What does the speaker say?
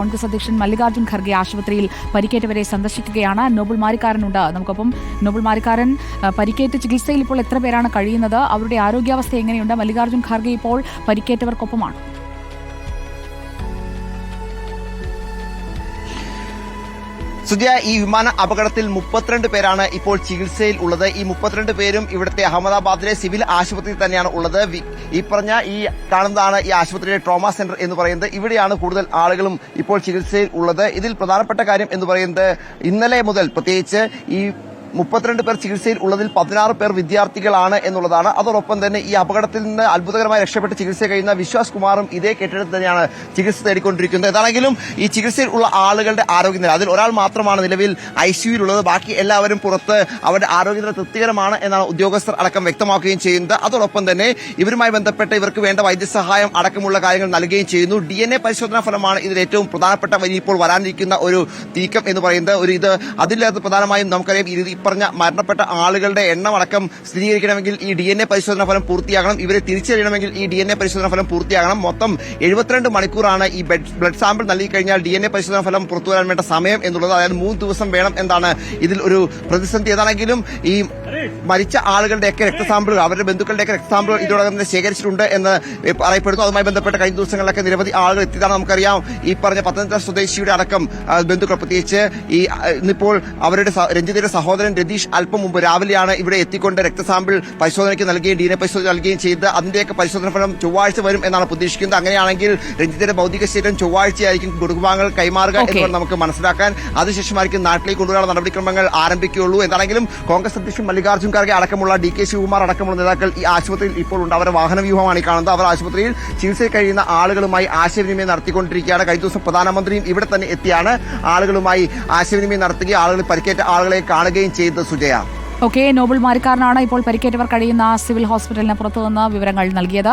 കോൺഗ്രസ് അധ്യക്ഷൻ മല്ലികാർജ്ജുൻ ഖർഗെ ആശുപത്രിയിൽ പരിക്കേറ്റവരെ സന്ദർശിക്കുകയാണ്. നോബൽ മാരിക്കാരനുണ്ട് നമുക്കൊപ്പം. നോബൽ മാരിക്കാരൻ, പരിക്കേറ്റ് ചികിത്സയിൽ ഇപ്പോൾ എത്ര പേരാണ് കഴിയുന്നത്? അവരുടെ ആരോഗ്യാവസ്ഥ എങ്ങനെയുണ്ട്? മല്ലികാർജ്ജുൻ ഖർഗെ ഇപ്പോൾ പരിക്കേറ്റവർക്കൊപ്പമാണ്. സുജയ, ഈ വിമാന അപകടത്തിൽ 32 പേരാണ് ഇപ്പോൾ ചികിത്സയിൽ ഉള്ളത്. ഈ 32 പേരും ഇവിടുത്തെ അഹമ്മദാബാദിലെ സിവിൽ ആശുപത്രിയിൽ തന്നെയാണ് ഉള്ളത്. ഈ കാണുന്നതാണ് ഈ ആശുപത്രിയിലെ ട്രോമ സെന്റർ എന്ന് പറയുന്നത്. ഇവിടെയാണ് കൂടുതൽ ആളുകളും ഇപ്പോൾ ചികിത്സയിൽ ഉള്ളത്. ഇതിൽ പ്രധാനപ്പെട്ട കാര്യം എന്ന് പറയുന്നത് ഇന്നലെ മുതൽ പ്രത്യേകിച്ച് ഈ 32 പേർ ചികിത്സയിൽ ഉള്ളതിൽ 16 പേർ വിദ്യാർത്ഥികളാണ് എന്നുള്ളതാണ്. അതോടൊപ്പം തന്നെ ഈ അപകടത്തിൽ നിന്ന് അത്ഭുതകരമായി രക്ഷപ്പെട്ട് ചികിത്സ കഴിയുന്ന വിശ്വാസ് കുമാറും ഇതേ കെട്ടിടത്തിൽ തന്നെയാണ് ചികിത്സ തേടിക്കൊണ്ടിരിക്കുന്നത്. ഏതാണെങ്കിലും ഈ ചികിത്സയിൽ ഉള്ള ആളുകളുടെ ആരോഗ്യനില, അതിൽ ഒരാൾ മാത്രമാണ് നിലവിൽ ഐസിയുവിലുള്ളത്. ബാക്കി എല്ലാവരും പുറത്ത് അവരുടെ ആരോഗ്യനില തൃപ്തികരമാണ് എന്നാണ് ഉദ്യോഗസ്ഥർ അടക്കം വ്യക്തമാക്കുകയും ചെയ്യുന്നത്. അതോടൊപ്പം തന്നെ ഇവരുമായി ബന്ധപ്പെട്ട് ഇവർക്ക് വേണ്ട വൈദ്യസഹായം അടക്കമുള്ള കാര്യങ്ങൾ നൽകുകയും ചെയ്യുന്നു. DNA പരിശോധനാ ഫലമാണ് ഇതിൽ ഏറ്റവും പ്രധാനപ്പെട്ട ഇപ്പോൾ വരാനിരിക്കുന്ന ഒരു നീക്കം എന്ന് പറയുന്നത്. അതിലകത്ത് പ്രധാനമായും നമുക്കറിയാം പറഞ്ഞ മരണപ്പെട്ട ആളുകളുടെ എണ്ണം അടക്കം സ്ഥിരീകരിക്കണമെങ്കിൽ ഈ DNA പരിശോധനാ ഫലം പൂർത്തിയാകണം. ഇവരെ തിരിച്ചറിയണമെങ്കിൽ ഈ DNA പരിശോധനാ ഫലം പൂർത്തിയാകണം. മൊത്തം 72 മണിക്കൂറാണ് ഈ ബ്ലഡ് സാമ്പിൾ നൽകി കഴിഞ്ഞാൽ DNA പരിശോധനാ ഫലം പുറത്തുവരാൻ വേണ്ട സമയം എന്നുള്ളത്. അതായത് 3 ദിവസം വേണം എന്നാണ് ഇതിൽ ഒരു പ്രതിസന്ധി. ഏതാണെങ്കിലും ഈ മരിച്ച ആളുകളുടെയൊക്കെ രക്തസാമ്പിളുകൾ, അവരുടെ ബന്ധുക്കളുടെയൊക്കെ രക്തസാമ്പിളുകൾ ഇതിനോടകം തന്നെ ശേഖരിച്ചിട്ടുണ്ട് എന്ന് പറയപ്പെടുന്നു. അതുമായി ബന്ധപ്പെട്ട കഴിഞ്ഞ ദിവസങ്ങളിലൊക്കെ നിരവധി ആളുകൾ എത്തിയതാണ്. നമുക്കറിയാം ഈ പറഞ്ഞ പത്തനംതിട്ട സ്വദേശിയുടെ അടക്കം ബന്ധുക്കൾ, പ്രത്യേകിച്ച് ഈ ഇന്നിപ്പോൾ അവരുടെ രഞ്ജിതയുടെ സഹോദരൻ രതീഷ് അല്പം മുമ്പ് രാവിലെയാണ് ഇവിടെ എത്തിക്കൊണ്ട് രക്തസാമ്പിൾ പരിശോധനയ്ക്ക് നൽകുകയും DNA പരിശോധന നൽകുകയും ചെയ്ത് അതിന്റെയൊക്കെ പരിശോധന ഫലം ചൊവ്വാഴ്ച വരും എന്നാണ് പ്രതീക്ഷിക്കുന്നത്. അങ്ങനെയാണെങ്കിൽ രഞ്ജിതയുടെ ഭൗതിക ശരീരം ചൊവ്വാഴ്ചയായിരിക്കും കുടുംബാംഗങ്ങൾ കൈമാറുക എന്ന് നമുക്ക് മനസ്സിലാക്കാൻ. അതിനുശേഷമായിരിക്കും നാട്ടിലേക്ക് കൊണ്ടുവരാനുള്ള നടപടിക്രമങ്ങൾ ആരംഭിക്കുകയുള്ളൂ. എന്താണെങ്കിലും കോൺഗ്രസ് അധ്യക്ഷൻ മല്ലികാർജ്ജുൻ ഖർഗെ അടക്കമുള്ള DK ശിവകുമാർ അടക്കമുള്ള നേതാക്കൾ ഈ ആശുപത്രിയിൽ ഇപ്പോൾ ഉണ്ട്. അവരുടെ വാഹനവ്യൂഹമാണ് ഈ കാണുന്നത്. അവർ ആശുപത്രിയിൽ ചികിത്സയിൽ കഴിയുന്ന ആളുകളുമായി ആശയവിനിമയം നടത്തിക്കൊണ്ടിരിക്കുകയാണ്. കഴിഞ്ഞ ദിവസം പ്രധാനമന്ത്രിയും ഇവിടെ തന്നെ എത്തിയാണ് ആളുകളുമായി ആശയവിനിമയം നടത്തുകയും ആളുകൾ പരിക്കേറ്റ ആളുകളെ കാണുകയും ചെയ്തത്. സുജയ, നോബൽ മാരിക്കാരനാണ് ഇപ്പോൾ പരിക്കേറ്റവർ കഴിയുന്ന സിവിൽ ഹോസ്പിറ്റലിന് പുറത്തുനിന്ന് വിവരങ്ങൾ നൽകിയത്.